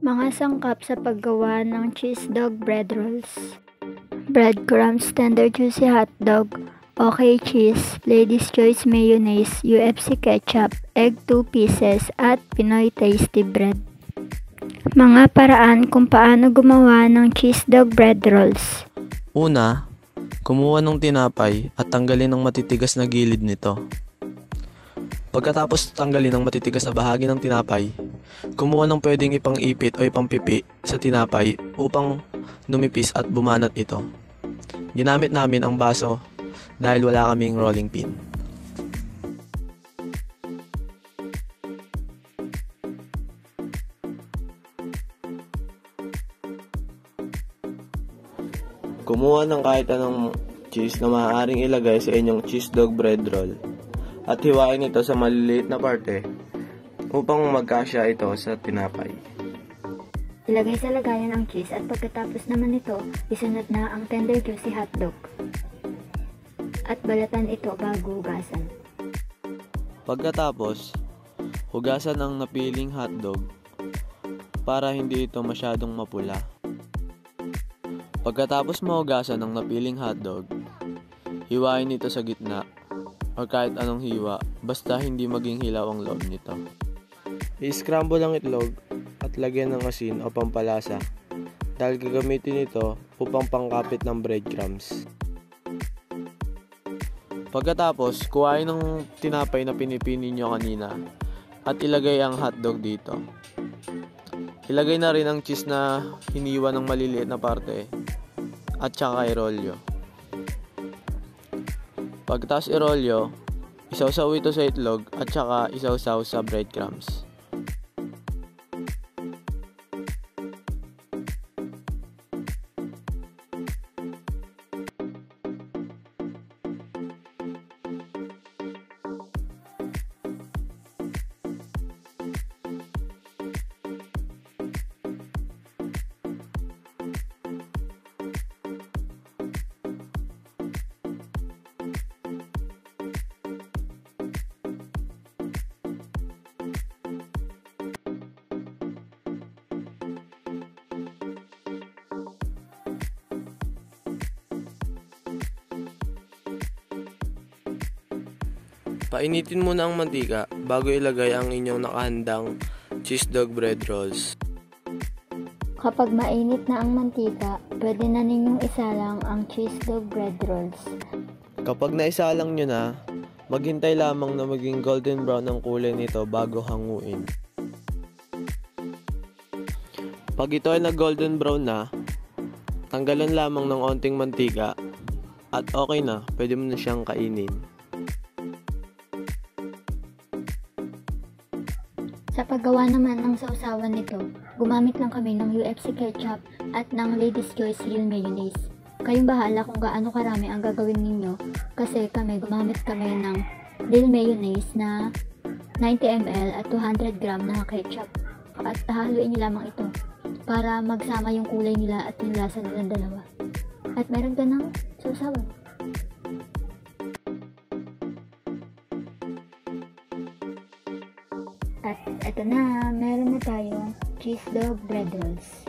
Mga sangkap sa paggawa ng cheese dog bread rolls. Breadcrumbs, tender juicy hotdog, okay cheese, Lady's Choice mayonnaise, UFC ketchup, egg 2 pieces, at Pinoy tasty bread. Mga paraan kung paano gumawa ng cheese dog bread rolls. Una, kumuha ng tinapay at tanggalin ang matitigas na gilid nito. Pagkatapos tanggalin ang matitigas na bahagi ng tinapay, kumuha ng pwedeng ipang-ipit o ipang-pipi sa tinapay upang numipis at bumanat ito. Ginamit namin ang baso dahil wala kaming rolling pin. Kumuha ng kahit anong cheese na maaaring ilagay sa inyong cheese dog bread roll at hiwain ito sa maliliit na parte upang magkasya ito sa tinapay. Ilagay sa lagayan ang cheese at pagkatapos naman ito, isunod na ang tender juicy hotdog at balatan ito bago hugasan. Pagkatapos, hugasan ang napiling hotdog para hindi ito masyadong mapula. Pagkatapos mahugasan ang napiling hotdog, hiwain ito sa gitna o kahit anong hiwa basta hindi maging hilaw ang loob nito. I-scramble ang itlog at lagyan ng asin o pampalasa dahil gagamitin ito upang pangkapit ng breadcrumbs. Pagkatapos, kuhain ng tinapay na pinipini nyo kanina at ilagay ang hotdog dito. Ilagay na rin ang cheese na hiniwa ng maliliit na parte at saka irolyo. Pagkatapos irolyo, isawsaw ito sa itlog at saka isawsaw sa breadcrumbs. Painitin muna ang mantika bago ilagay ang inyong nakahandang cheese dog bread rolls. Kapag mainit na ang mantika, pwede na ninyong isalang ang cheese dog bread rolls. Kapag naisalang nyo na, maghintay lamang na maging golden brown ang kulay nito bago hanguin. Pag ito ay nag-golden brown na, tanggalan lamang ng onting mantika at okay na, pwede mo na siyang kainin. Sa paggawa naman ng sausawan nito, gumamit lang kami ng UFC ketchup at ng Lady's Choice real mayonnaise. Kayong bahala kung gaano karami ang gagawin ninyo kasi gumamit kami ng real mayonnaise na 90 ml at 200 gram na ketchup. At hahaluin niyo lamang ito para magsama yung kulay nila at yung lasa nilang dalawa. At meron ka ng sausawan. At eto na, meron na tayong cheese dog bread rolls.